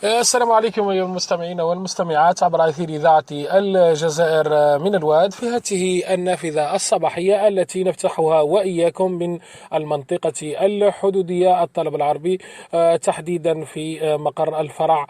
السلام عليكم أيها المستمعين والمستمعات عبر أثير إذاعة الجزائر من الواد في هذه النافذة الصباحية التي نفتحها وإياكم من المنطقة الحدودية الطلب العربي، تحديدا في مقر الفرع،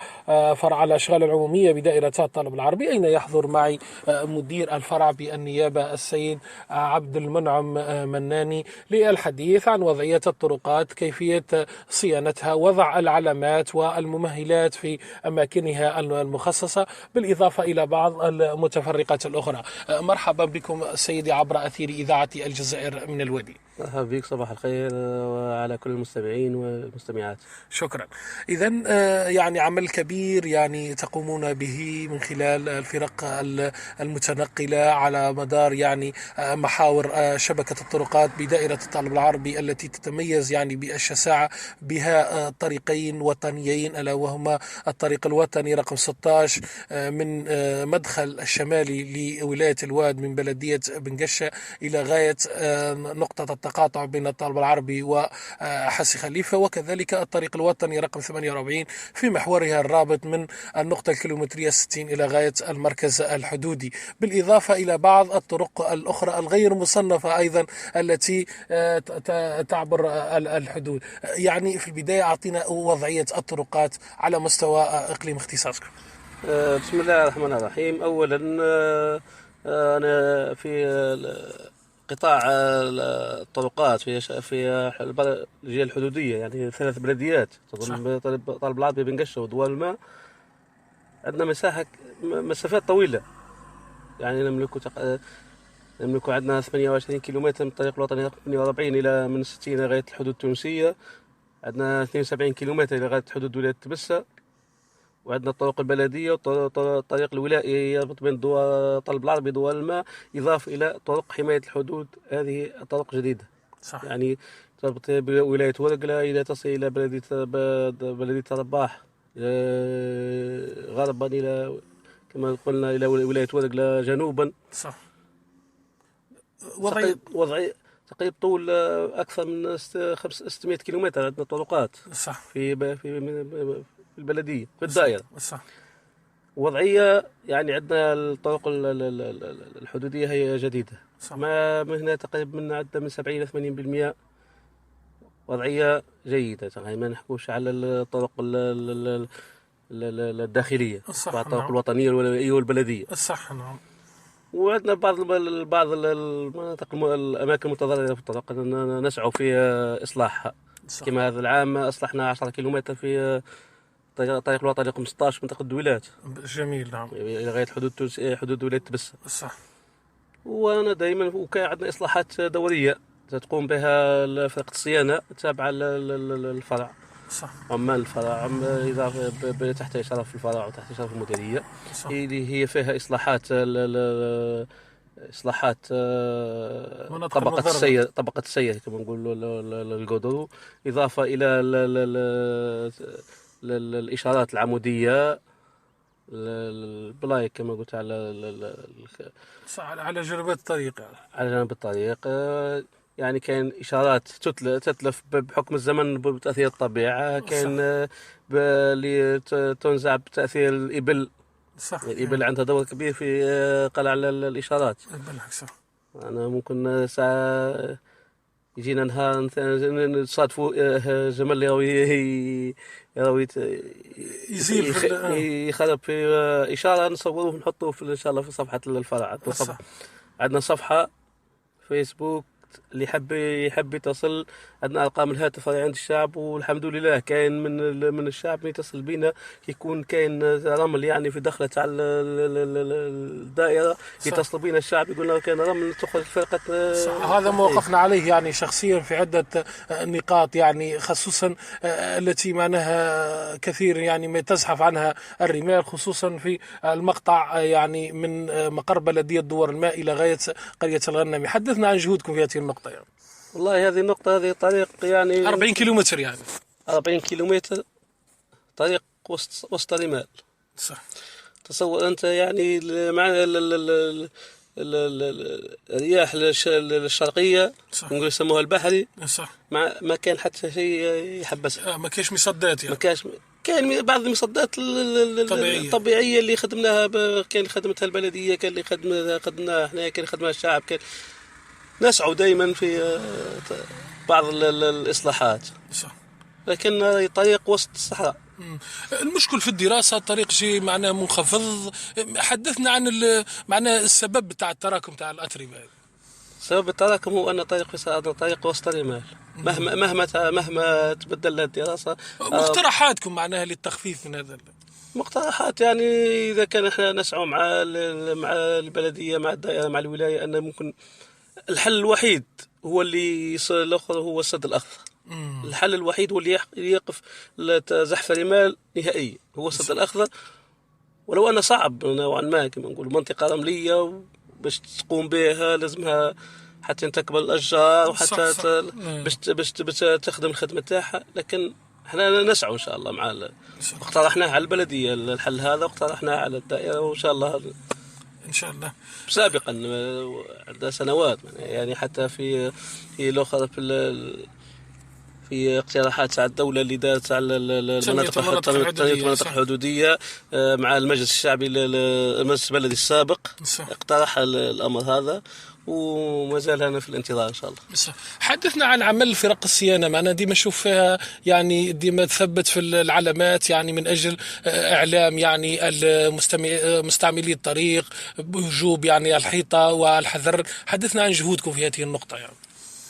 فرع الأشغال العمومية بدائرة الطلب العربي، أين يحضر معي مدير الفرع بالنيابة السيد عبد المنعم مناني للحديث عن وضعية الطرقات، كيفية صيانتها، وضع العلامات والممهلات في أماكنها المخصصة، بالإضافة إلى بعض المتفرقات الأخرى. مرحبا بكم سيدي عبر أثير إذاعة الجزائر من الوادي. مرحبا بك، صباح الخير وعلى كل المستمعين والمستمعات. شكرا. إذا يعني عمل كبير يعني تقومون به من خلال الفرق المتنقلة على مدار يعني محاور شبكة الطرقات بدائرة الطلب العربي التي تتميز يعني بالشساعة، بها طريقين وطنيين ألا وهما الطريق الوطني رقم 16 من مدخل الشمالي لولاية الواد من بلدية بنقشة إلى غاية نقطة التقاطع بين الطلب العربي وحسي خليفة، وكذلك الطريق الوطني رقم 48 في محورها الرابط من النقطة الكيلومترية 60 إلى غاية المركز الحدودي، بالإضافة إلى بعض الطرق الأخرى الغير مصنفة أيضا التي تعبر الحدود. يعني في البداية أعطينا وضعية الطرقات على مستوى إقليم اختصاصكم. بسم الله الرحمن الرحيم. أولا أنا في قطاع الطرقات في الجهة الحدودية، يعني 3 بلديات تضم طلب العربي، بن قشة ودوار الماء. عندنا مسافات طويلة، يعني نملك عندنا 28 كيلومتر من الطريق الوطني رقم 48 إلى من 60 إلى غاية الحدود التونسية. عندنا 72 كيلومتر إلى غاية حدود ولاية تبسة، وعندنا الطرق البلدية والطريق الولائي يربط بين طلب العربي ودوار الماء، إضافة إلى طرق حماية الحدود. هذه طرق جديدة صح. يعني تربط بولاية ورقلة إلى تصل إلى بلدية رباح، غربا إلى كما قلنا إلى ولاية ورقلة جنوبا. صح. وضعي تقريبا طول أكثر من 600 كيلومتر. عندنا طرقات صح. في البلدية في الدائرة. صح. وضعية يعني عندنا الطرق الحدودية هي جديدة. صح. ما هنا تقريبا من 70 إلى 80% وضعية جيدة. يعني ما نحكوش على الطرق الداخلية، الطرق الوطنية والبلدية. صح. نعم. وعندنا بعض المناطق الأماكن المتضررة في الطرق نسعى في إصلاحها. كما هذا العام أصلحنا 10 كيلومتر في طريق الوطني رقم 16 منطقة الدولات. جميل. نعم. إلى غاية حدود ولاية تبسة. صح. وأنا دائما وكان عندنا إصلاحات دورية تقوم بها فرقة الصيانة التابعة للفرع. صح. عمال الفرع إذا تحت إشراف الفرع وتحت إشراف المديرية. هي فيها إصلاحات طبقة السير كما نقول القدر، إضافة إلى الإشارات العمودية، البلايك كما قلت على جنب الطريق. على جنب الطريق. يعني كان إشارات تتلف بحكم الزمن بتأثير الطبيعة، كان اللي تنزع بتأثير الإبل. صح. الإبل عندها دور كبير في قلع الإشارات. بالعكس. أنا ممكن ساعة يجينا نهار نصادفوا جمل يروي يزيل يخرب في إشارة، نصوروه ونحطوه إن شاء الله في صفحة الفرع. عندنا صفحة فيسبوك اللي يحب يتصل. عندنا ارقام الهاتف عند الشعب، والحمد لله كاين من الشعب يتصل بنا يكون كاين رمل يعني في دخلة على الدائره. يتصل بنا الشعب يقول لنا كاين رمل تخرج فرقه. هذا موقفنا عليه يعني شخصيا في عده نقاط، يعني خصوصا التي معناها كثير يعني ما تزحف عنها الرمال، خصوصا في المقطع يعني من مقر بلديه دوار الماء الى غايه قريه الغنمي. حدثنا عن جهودكم في هذه النقطة. يعني والله هذه النقطة، هذه طريق يعني 40 كيلومتر، يعني 40 كيلومتر طريق وسط رمال. صح. تصور أنت يعني مع الرياح الشرقية نقول يسموها البحري. صح. ما كان حتى شيء يحبسها. ما كاش مصدات يعني. ما كاش كاين بعض المصدات الطبيعيه اللي خدمناها، كان اللي خدمتها البلديه، كان اللي خدمناها احنا، كان اللي خدمها الشعب، كان نسعوا دائما في بعض الاصلاحات. صح. لكن طريق وسط الصحراء. المشكل في الدراسة الطريق شيء معناه منخفض. حدثنا عن معناه السبب بتاع التراكم تاع الأتربة. سبب التراكم هو أن طريق وسط الرمال. مهما تبدل الدراسة. مقترحاتكم معناها للتخفيف من هذا؟ مقترحات يعني إذا كان احنا نسعى مع البلدية، مع الدائرة، مع الولاية، أن ممكن الحل الوحيد هو اللي الآخر هو السد الأخضر. الحل الوحيد هو اللي يقف زحف الرمال نهائيا هو السد الأخضر. ولو أنه صعب نوعا ما، كما نقول منطقة رملية باش تقوم بها لازمها حتى تكبر الأشجار وحتى باش تخدم الخدمة تاعها. لكن احنا نسعى إن شاء الله مع اقترحناه على البلدية الحل هذا، واقترحناه على الدائرة، وإن شاء الله سابقا عند سنوات يعني، حتى في الأخرى في اقتراحات تاع الدولة اللي دارت على المناطق الحدودية مع المجلس الشعبي، المجلس البلدي السابق، اقترح الأمر هذا، وما زال أنا في الانتظار إن شاء الله. حدثنا عن عمل فرق الصيانة. معنا ديما نشوف فيها يعني ديما تثبت في العلامات يعني من أجل إعلام يعني مستعملي الطريق بوجوب يعني الحيطة والحذر. حدثنا عن جهودكم في هذه النقطة يعني.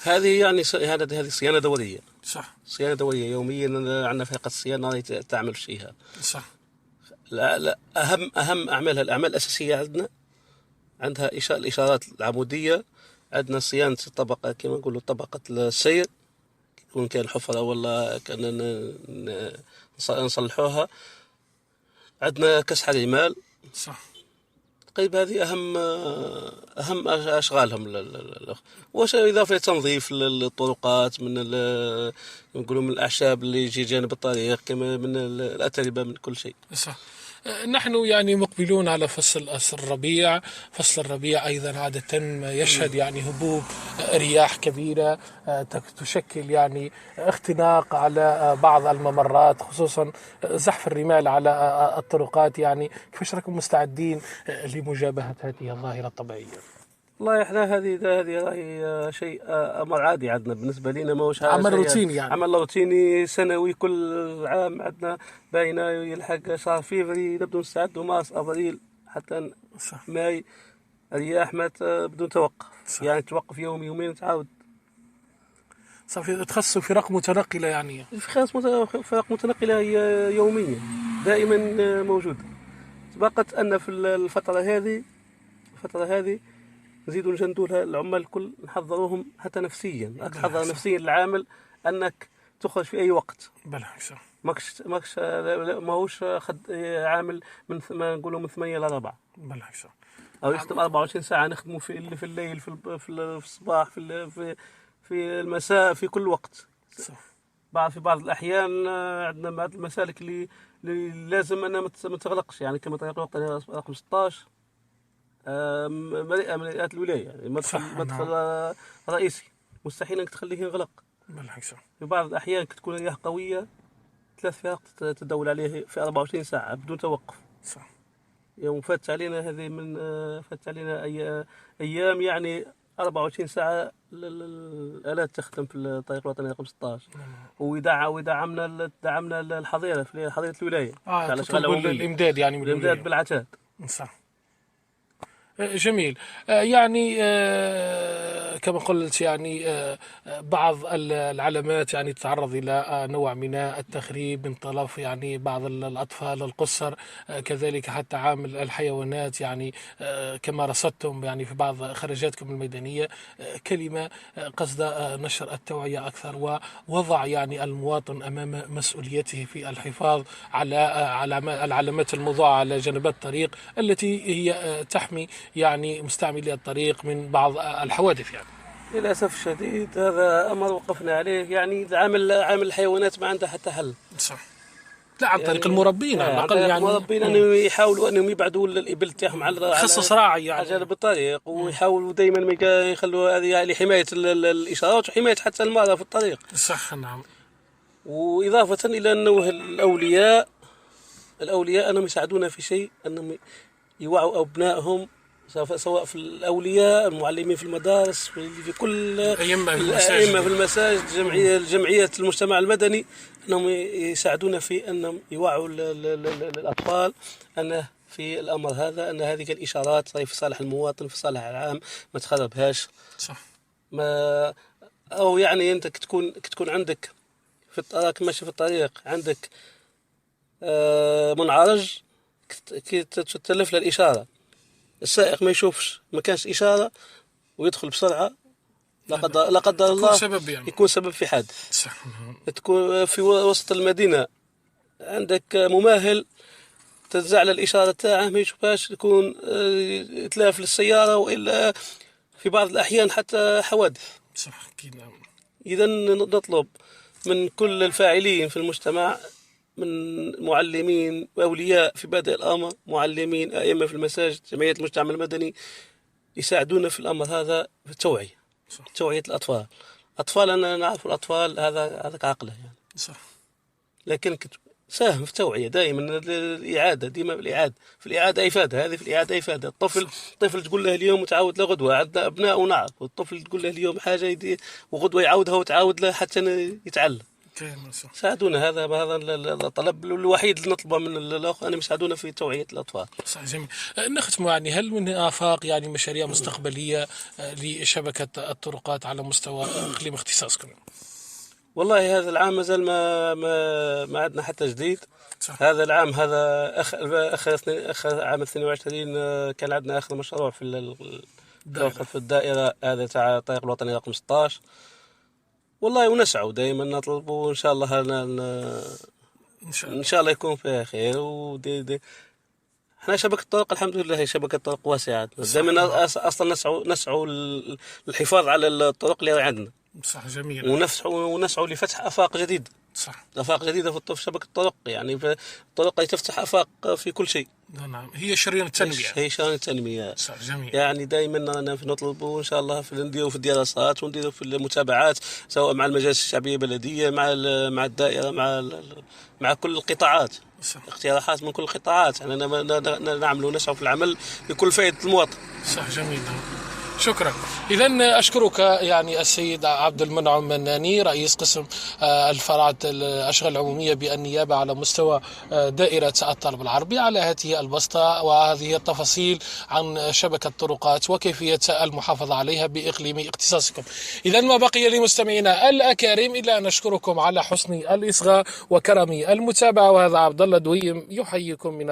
هذه يعني هذه صيانة دورية. صح. صيانة دورية يوميا عندنا فرقة الصيانة تعمل الشيء هذا. صح. لا أهم أعمالها، الأعمال الأساسية عندها الإشارات العمودية، عندنا صيانة الطبقة كما نقولوا طبقة السير، يكون كان حفرة ولا كان نصلحوها، عندنا كسح الرمال. صح. تقريبا هذه أهم أشغالهم. إضافة لتنظيف الطرقات نقولوا من الأعشاب اللي يجي جانب الطريق، كما من الأتربة، من كل شيء. صح. نحن يعني مقبلون على فصل الربيع. فصل الربيع أيضا عادة يشهد يعني هبوب رياح كبيرة تشكل يعني اختناق على بعض الممرات، خصوصا زحف الرمال على الطرقات. يعني كيفاش راكم مستعدين لمجابهة هذه الظاهرة الطبيعية؟ والله احنا هذه راهي شيء امر عادي عندنا بالنسبه لنا، ماهوش عمل روتيني يعني. عمل روتيني سنوي، كل عام عندنا باينه يلحق شهر فيفري نبدو نستعدوا، مارس ابريل حتى ماي الرياح مات بدون توقف. يعني توقف يوم يومين تعاود. صافي. تخصصوا فرق متنقله يعني؟ فرق متنقله هي يوميا دائما موجوده. بقت ان في الفتره هذه نزيدوا نجندوا العمال الكل، نحضروهم حتى نفسيا، تحضر نفسيا العامل انك تخرج في اي وقت. ماكش ماهوش عامل من ما نقولوا من 8 ل 4 او يخدم 24 ساعه. نخدموا في الليل، في الصباح، في المساء، في كل وقت. في بعض الاحيان عندنا بعض المسالك اللي لازم انها ما تغلقش، يعني كما طريق الوطني رقم 16 مليئات الولاية، يعني مدخل رئيسي مستحيل انك تخليه ينغلق. في بعض الاحيان تكون الرياح قويه، 3 فرق تدول عليه في 24 ساعه بدون توقف. صح. يوم فات علينا ايام يعني 24 ساعه الالات تخدم في الطريق الوطني رقم 16. ودعمنا الحظيره في حظيره الولايه على الامداد، يعني الامداد بالعتاد. صح. جميل. يعني كما قلت يعني بعض العلامات يعني تتعرض إلى نوع من التخريب من طرف يعني بعض الأطفال القُصّر، كذلك حتى عامل الحيوانات. يعني كما رصدتم يعني في بعض خرجاتكم الميدانية كلمة قصد نشر التوعية أكثر، ووضع يعني المواطن أمام مسؤوليته في الحفاظ على العلامات الموضوعة على جانبات الطريق التي هي تحمي يعني مستعملي الطريق من بعض الحوادث. يعني للأسف الشديد هذا أمر وقفنا عليه. يعني عامل الحيوانات ما عنده حتى حل. صح. لا، عن طريق المربين على الأقل. يعني المربين أنهم يحاولوا أنهم يبعدوا الإبل تاعهم على خصص راعي يعني على جانب الطريق، ويحاولوا دائما ما يخلوا هذه لحماية الإشارات وحماية حتى المرأة في الطريق. صح. نعم. وإضافة إلى أنه الأولياء أنهم يساعدونا في شيء، أنهم يوعوا أبنائهم، سواء في الأولياء، المعلمين في المدارس، في كل الأئمة في المساجد، جمعية المجتمع المدني، أنهم يساعدونا في أنهم يوعوا الأطفال أن في الأمر هذا، أن هذه الإشارات في صالح المواطن، في صالح العام، ما تخربهاش. صح. ما أو يعني أنت تكون عندك في الطريق، ماشي في الطريق، عندك منعرج، كي تتلف له الإشارة، السائق ما يشوفش، ما كانش إشارة ويدخل بسرعة، لا قدر الله يكون سبب في حادث. صح. تكون في وسط المدينة عندك مماهل، تزعل الإشارة تاعه ما يشوفهاش، يكون يتلاف للسيارة، وإلا في بعض الأحيان حتى حوادث. صح. نعم. إذا نطلب من كل الفاعلين في المجتمع، من معلمين وأولياء في بادئ الأمر، معلمين، أئمة في المساجد، جمعية المجتمع المدني، يساعدونا في الأمر هذا في التوعية. توعية الأطفال. أنا نعرف الأطفال هذا عقله يعني. صح. لكن ساهم في التوعية دائما، الإعادة ديما بالإعادة، في الإعادة إفادة، هذه في الإعادة إفادة. الطفل تقول له اليوم وتعاود له غدوة، عندنا أبناء ونعرف، والطفل تقول له اليوم حاجة وغدوة يعاودها وتعاود له حتى يتعلم. ساعدونا، هذا الطلب الوحيد اللي نطلبه من الأخوة، أن يساعدونا في توعية الأطفال. صح. جميل. نختم يعني، هل من آفاق يعني مشاريع مستقبلية لشبكة الطرقات على مستوى إقليم اختصاصكم؟ والله هذا العام مازال ما عندنا حتى جديد. صح. هذا العام، هذا أخر عام 22 كان عندنا آخر مشروع في الدائرة هذا تاع الطريق الوطني رقم 16. والله ونسعوا دائما نطلبوا، إن شاء الله إن شاء الله يكون فيها خير. احنا شبكة الطرق الحمد لله هي شبكة طرق واسعة، دائما أصلا نسعوا للحفاظ على الطرق اللي عندنا. صح. جميل. ونسعوا لفتح آفاق جديدة. صح. آفاق جديدة في شبكة الطرق، يعني الطرق اللي تفتح آفاق في كل شيء. نعم. هي شريان التنمية. هي شريان التنمية. صح. جميل. يعني دائما نطلبوا إن شاء الله نديروا في الدراسات، ونديروا في المتابعات، سواء مع المجالس الشعبية البلدية، مع الدائرة، مع كل القطاعات. صح. اقتراحات من كل القطاعات، يعني نعمل ونسعى في العمل لكل فائدة المواطن. صح. جميل. شكرا. إذا أشكرك يعني السيد عبد المنعم مناني، رئيس قسم الفرع الأشغال العمومية بالنيابة على مستوى دائرة الطلب العربي، على هذه البسطة وهذه التفاصيل عن شبكة الطرقات وكيفية المحافظة عليها بإقليم اختصاصكم. إذا ما بقي لمستمعينا الأكارم إلا أن نشكركم على حسن الإصغاء وكرم المتابعة، وهذا عبد الله دويم يحييكم من